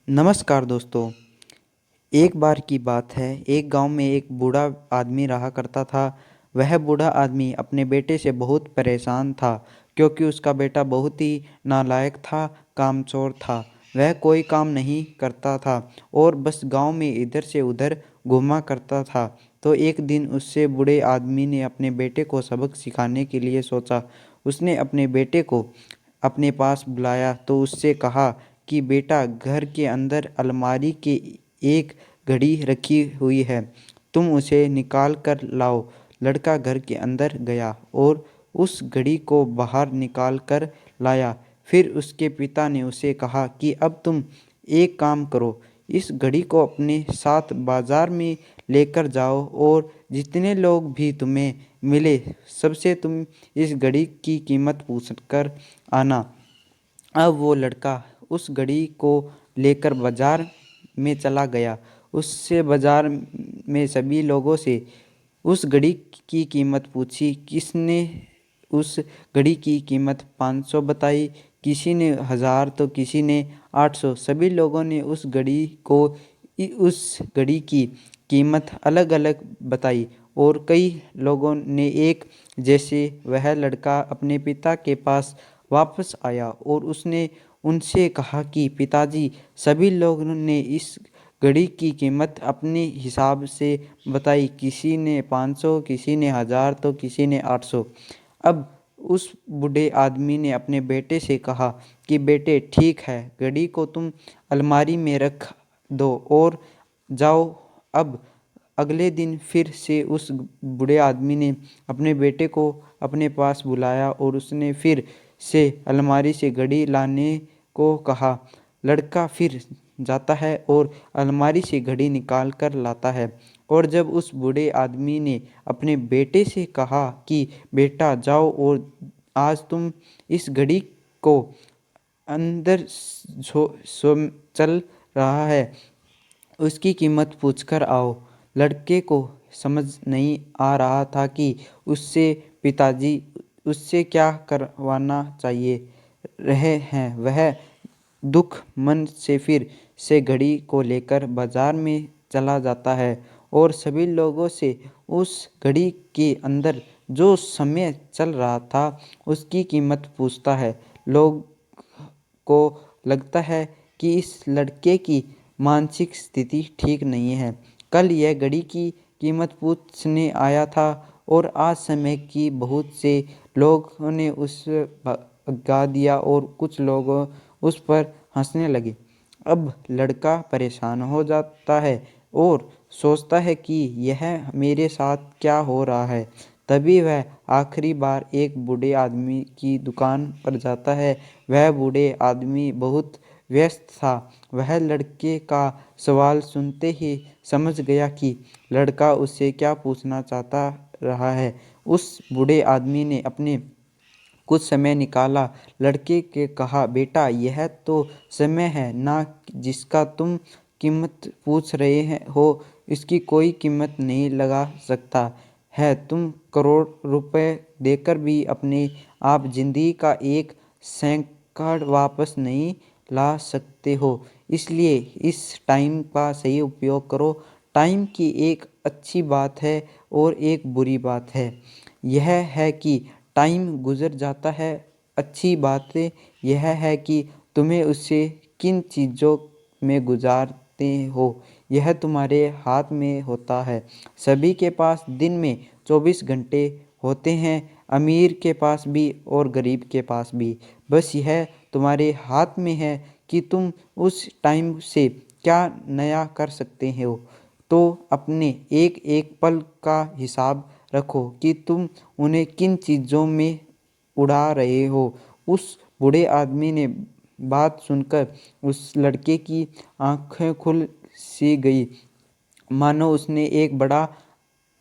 नमस्कार दोस्तों। एक बार की बात है, एक गांव में एक बूढ़ा आदमी रहा करता था। वह बूढ़ा आदमी अपने बेटे से बहुत परेशान था, क्योंकि उसका बेटा बहुत ही नालायक था, कामचोर था। वह कोई काम नहीं करता था और बस गांव में इधर से उधर घूमा करता था। तो एक दिन उससे बूढ़े आदमी ने अपने बेटे को सबक सिखाने के लिए सोचा। उसने अपने बेटे को अपने पास बुलाया तो उससे कहा कि बेटा, घर के अंदर अलमारी के एक घड़ी रखी हुई है, तुम उसे निकाल कर लाओ। लड़का घर के अंदर गया और उस घड़ी को बाहर निकाल कर लाया। फिर उसके पिता ने उसे कहा कि अब तुम एक काम करो, इस घड़ी को अपने साथ बाजार में लेकर जाओ और जितने लोग भी तुम्हें मिले सबसे तुम इस घड़ी की कीमत पूछ कर आना। अब वो लड़का उस घड़ी को लेकर बाजार में चला गया। उससे बाजार में सभी लोगों से उस घड़ी की कीमत पूछी। किसने उस घड़ी की कीमत 500 बताई, किसी ने 1000 तो किसी ने 800। सभी लोगों ने उस घड़ी की कीमत अलग अलग बताई और कई लोगों ने एक जैसे। वह लड़का अपने पिता के पास वापस आया और उसने उनसे कहा कि पिताजी, सभी लोगों ने इस घड़ी की कीमत अपने हिसाब से बताई। किसी ने 500, किसी ने 1000 तो किसी ने 800। अब उस बूढ़े आदमी ने अपने बेटे से कहा कि बेटे, ठीक है, घड़ी को तुम अलमारी में रख दो और जाओ। अब अगले दिन फिर से उस बूढ़े आदमी ने अपने बेटे को अपने पास बुलाया और उसने फिर से अलमारी से घड़ी लाने को कहा। लड़का फिर जाता है और अलमारी से घड़ी निकाल कर लाता है। और जब उस बूढ़े आदमी ने अपने बेटे से कहा कि बेटा जाओ और आज तुम इस घड़ी को अंदर चल रहा है, उसकी कीमत पूछकर आओ। लड़के को समझ नहीं आ रहा था कि उससे पिताजी उससे क्या करवाना चाहिए रहे हैं। वह दुख मन से फिर से घड़ी को लेकर बाजार में चला जाता है और सभी लोगों से उस घड़ी के अंदर जो समय चल रहा था उसकी कीमत पूछता है। लोग को लगता है कि इस लड़के की मानसिक स्थिति ठीक नहीं है। कल यह घड़ी की कीमत पूछने आया था और आज समय की बहुत से लोगों ने उस भगा दिया और कुछ लोग उस पर हंसने लगे। अब लड़का परेशान हो जाता है और सोचता है कि यह मेरे साथ क्या हो रहा है। तभी वह आखिरी बार एक बूढ़े आदमी की दुकान पर जाता है। वह बूढ़े आदमी बहुत व्यस्त था। वह लड़के का सवाल सुनते ही समझ गया कि लड़का उससे क्या पूछना चाहता रहा है। उस बूढ़े आदमी ने अपने कुछ समय निकाला, लड़के के कहा, बेटा, यह तो समय है ना जिसका तुम कीमत पूछ रहे हो, इसकी कोई कीमत नहीं लगा सकता है। तुम करोड़ रुपए देकर भी अपने आप जिंदगी का एक सैकड़ वापस नहीं ला सकते हो। इसलिए इस टाइम का सही उपयोग करो। टाइम की एक अच्छी बात है और एक बुरी बात है। यह है कि टाइम गुजर जाता है। अच्छी बात यह है कि तुम्हें उससे किन चीज़ों में गुजारते हो यह तुम्हारे हाथ में होता है। सभी के पास दिन में 24 घंटे होते हैं, अमीर के पास भी और गरीब के पास भी। बस यह तुम्हारे हाथ में है कि तुम उस टाइम से क्या नया कर सकते हो। तो अपने एक एक पल का हिसाब रखो कि तुम उन्हें किन चीज़ों में उड़ा रहे हो। उस बूढ़े आदमी ने बात सुनकर उस लड़के की आंखें खुल सी गई, मानो उसने एक बड़ा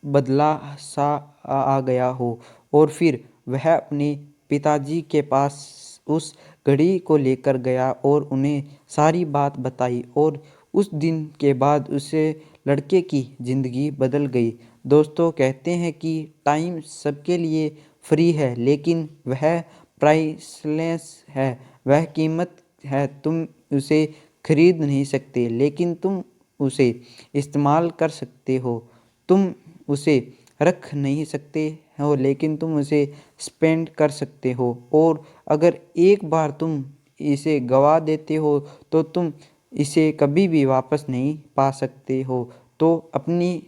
बदला सा आ गया हो। और फिर वह अपने पिताजी के पास उस घड़ी को लेकर गया और उन्हें सारी बात बताई और उस दिन के बाद उसे लड़के की ज़िंदगी बदल गई। दोस्तों, कहते हैं कि टाइम सबके लिए फ्री है, लेकिन वह प्राइसलेस है। वह कीमत है, तुम उसे खरीद नहीं सकते, लेकिन तुम उसे इस्तेमाल कर सकते हो। तुम उसे रख नहीं सकते हो, लेकिन तुम उसे स्पेंड कर सकते हो। और अगर एक बार तुम इसे गवा देते हो तो तुम इसे कभी भी वापस नहीं पा सकते हो। तो अपनी